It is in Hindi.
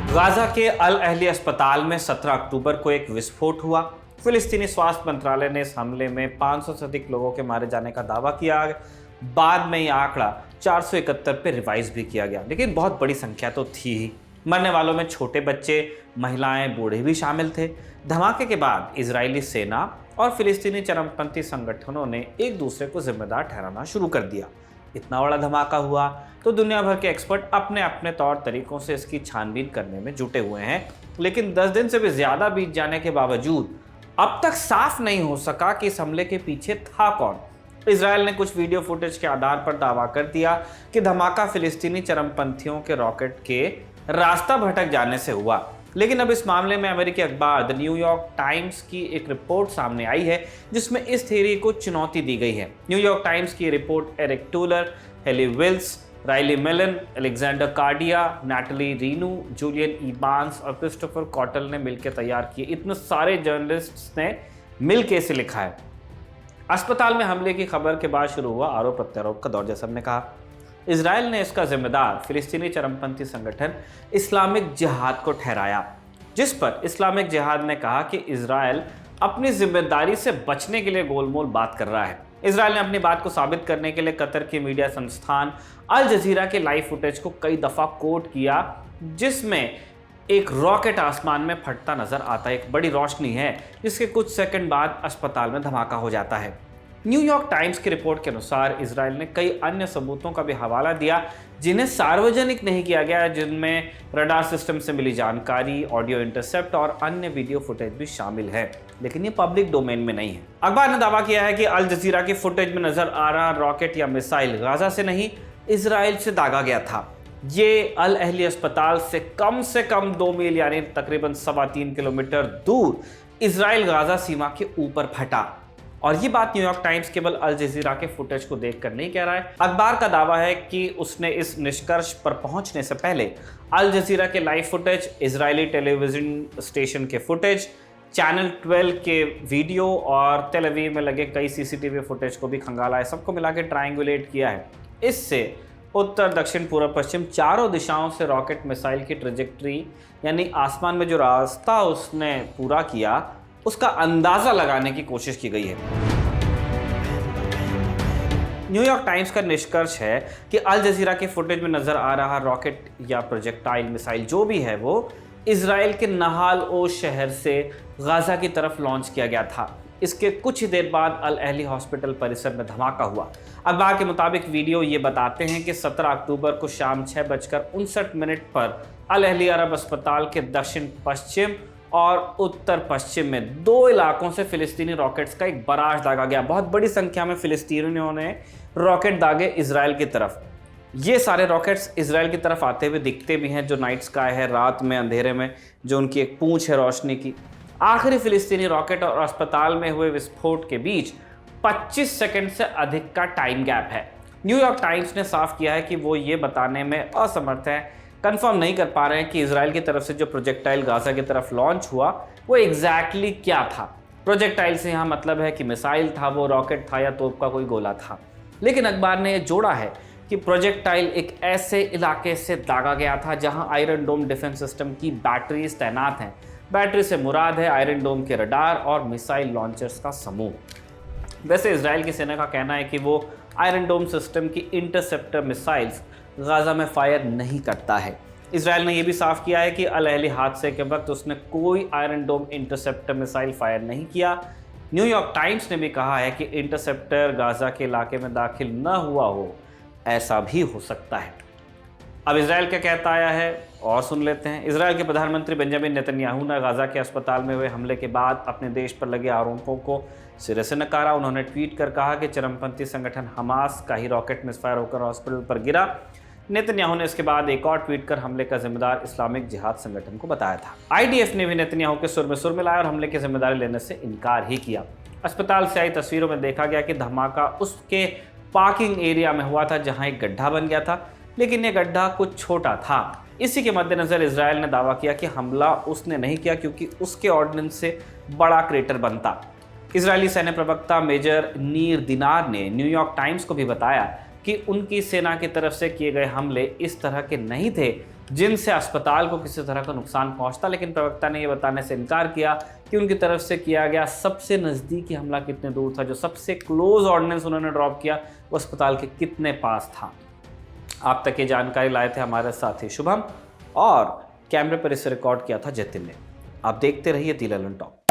गाजा के अल अहली अस्पताल में 17 अक्टूबर को एक विस्फोट हुआ। फिलिस्तीनी स्वास्थ्य मंत्रालय ने इस हमले में 500 से अधिक लोगों के मारे जाने का दावा किया। बाद में यह आंकड़ा 471 पे रिवाइज भी किया गया, लेकिन बहुत बड़ी संख्या तो थी ही। मरने वालों में छोटे बच्चे, महिलाएं, बूढ़े भी शामिल थे। धमाके के बाद इजरायली सेना और फिलिस्तीनी चरमपंथी संगठनों ने एक दूसरे को जिम्मेदार ठहराना शुरू कर दिया। इतना बड़ा धमाका हुआ तो दुनिया भर के एक्सपर्ट अपने अपने तौर तरीकों से इसकी छानबीन करने में जुटे हुए हैं, लेकिन 10 दिन से भी ज्यादा बीत जाने के बावजूद अब तक साफ नहीं हो सका कि इस हमले के पीछे था कौन। इजरायल ने कुछ वीडियो फुटेज के आधार पर दावा कर दिया कि धमाका फिलिस्तीनी चरमपंथियों के रॉकेट के रास्ता भटक जाने से हुआ, लेकिन अब इस मामले में अमेरिकी अखबार द न्यूयॉर्क टाइम्स की एक रिपोर्ट सामने आई है जिसमें इस थ्योरी को चुनौती दी गई है। न्यूयॉर्क टाइम्स की report Eric Toler, Haley Willis, Riley Mellen, Alexander Cardia, Natalie Reneau, Julian Evans और क्रिस्टोफर कॉटल ने मिलकर तैयार किए। इतने सारे जर्नलिस्ट्स ने मिलकर इसे लिखा है। अस्पताल में हमले की खबर के बाद शुरू हुआ आरोप प्रत्यारोप का दौर। जैसा हमने कहा, इजरायल ने इसका जिम्मेदार फिलिस्तीनी चरमपंथी संगठन इस्लामिक जिहाद को ठहराया, जिस पर इस्लामिक जिहाद ने कहा कि इजरायल अपनी जिम्मेदारी से बचने के लिए गोलमोल बात कर रहा है। इजरायल ने अपनी बात को साबित करने के लिए कतर के मीडिया संस्थान अल जजीरा के लाइव फुटेज को कई दफा कोट किया, जिसमें एक रॉकेट आसमान में फटता नजर आता है। एक बड़ी रोशनी है जिसके कुछ सेकंड बाद अस्पताल में धमाका हो जाता है। न्यूयॉर्क टाइम्स की रिपोर्ट के अनुसार इजरायल ने कई अन्य सबूतों का भी हवाला दिया जिन्हें सार्वजनिक नहीं किया गया, जिनमें रडार सिस्टम से मिली जानकारी, ऑडियो इंटरसेप्ट और अन्य वीडियो फुटेज भी शामिल है, लेकिन ये पब्लिक डोमेन में नहीं है। अखबार ने दावा किया है कि अल जजीरा की फुटेज में नजर आ रहा रॉकेट या मिसाइल गाजा से नहीं, इजराइल से दागा गया था। ये अल अहली अस्पताल से कम 2 मील यानी तकरीबन 3.25 किलोमीटर दूर इजराइल गाजा सीमा के ऊपर फटा। और ये बात न्यूयॉर्क टाइम्स केवल अल जजीरा के फुटेज को देखकर नहीं कह रहा है। अखबार का दावा है कि उसने इस निष्कर्ष पर पहुंचने से पहले अल जजीरा के live footage, Israeli television station के फुटेज, चैनल 12 के वीडियो और तेल अवीव में लगे कई सीसीटीवी फुटेज को भी खंगाला है। सबको मिला के ट्रायंगुलेट किया है। इससे उत्तर, दक्षिण, पूर्व, पश्चिम चारों दिशाओं से रॉकेट मिसाइल की ट्रेजेक्ट्री यानी आसमान में जो रास्ता उसने पूरा किया उसका अंदाजा लगाने की कोशिश की गई है। न्यूयॉर्क टाइम्स का निष्कर्ष है कि अल जजीरा के फुटेज में नजर आ रहा रॉकेट या प्रोजेक्टाइल मिसाइल जो भी है वो इजराइल के नहाल ओश शहर से गाजा की तरफ लॉन्च किया गया था। इसके कुछ ही देर बाद अल अहली हॉस्पिटल परिसर में धमाका हुआ। अखबार के मुताबिक वीडियो ये बताते हैं कि 17 अक्टूबर को शाम 6:59 पर अल अहली अरब अस्पताल के दक्षिण पश्चिम और उत्तर पश्चिम में 2 इलाकों से फिलिस्तीनी रॉकेट्स का एक बराज दागा गया। बहुत बड़ी संख्या में फिलिस्तीनियों ने रॉकेट दागे इजराइल की तरफ। ये सारे रॉकेट्स इजराइल की तरफ आते हुए दिखते भी हैं, जो नाइट स्काई है, रात में अंधेरे में जो उनकी एक पूंछ है रोशनी की। आखिरी फिलिस्तीनी रॉकेट और अस्पताल में हुए विस्फोट के बीच 25 सेकंड से अधिक का टाइम गैप है। न्यूयॉर्क टाइम्स ने साफ किया है कि वो ये बताने में असमर्थ है, कंफर्म नहीं कर पा रहे हैं कि इजराइल की तरफ से जो प्रोजेक्टाइल गाजा की तरफ लॉन्च हुआ वो एग्जैक्टली क्या था। प्रोजेक्टाइल से यहाँ मतलब है कि मिसाइल था, वो रॉकेट था या तोप का कोई गोला था। लेकिन अखबार ने जोड़ा है कि प्रोजेक्टाइल एक ऐसे इलाके से दागा गया था जहां आयरन डोम डिफेंस सिस्टम की बैटरीज तैनात हैं। बैटरी से मुराद है आयरन डोम के रडार और मिसाइल लॉन्चर्स का समूह। वैसे इजराइल की सेना का कहना है कि वो आयरन डोम सिस्टम की इंटरसेप्टर मिसाइल्स गाजा में फायर नहीं करता है। इजराइल ने यह भी साफ किया है कि अल अहली हादसे के वक्त उसने कोई आयरन डोम इंटरसेप्टर मिसाइल फायर नहीं किया। न्यूयॉर्क टाइम्स ने भी कहा है कि इंटरसेप्टर गाजा के इलाके में दाखिल न हुआ हो, ऐसा भी हो सकता है। अब इजराइल क्या कहता आया है और सुन लेते हैं। इजराइल के प्रधानमंत्री बेंजामिन नेतन्याहू ने गाजा के अस्पताल में हुए हमले के बाद अपने देश पर लगे आरोपों को सिरे से नकारा। उन्होंने ट्वीट कर कहा कि चरमपंथी संगठन हमास का ही रॉकेट मिसफायर होकर हॉस्पिटल पर गिरा। नेतन्याहू ने इसके बाद एक और ट्वीट कर हमले का जिम्मेदार इस्लामिक जिहाद संगठन को बताया था। आईडीएफ ने भी नेतन्याहू के सुर में सुर मिलाया और हमले की जिम्मेदारी लेने से इनकार ही किया। अस्पताल से आई तस्वीरों में देखा गया कि धमाका उसके पार्किंग एरिया में हुआ था जहां एक गड्ढा बन गया था, लेकिन यह गड्ढा कुछ छोटा था। इसी के मद्देनजर इजरायल ने दावा किया कि हमला उसने नहीं किया क्योंकि उसके ऑर्डिनेंस से बड़ा क्रेटर बनता। इजरायली सैन्य प्रवक्ता मेजर नीर दिनार ने न्यूयॉर्क टाइम्स को भी बताया कि उनकी सेना की तरफ से किए गए हमले इस तरह के नहीं थे जिनसे अस्पताल को किसी तरह का नुकसान पहुंचता, लेकिन प्रवक्ता ने यह बताने से इनकार किया कि उनकी तरफ से किया गया सबसे नज़दीकी हमला कितने दूर था, जो सबसे क्लोज ऑर्डिनेंस उन्होंने ड्रॉप किया वो अस्पताल के कितने पास था। आप तक ये जानकारी लाए थे हमारे साथी शुभम, और कैमरे पर इसे रिकॉर्ड किया था जतिन ने। आप देखते रहिए दी ललन टॉक।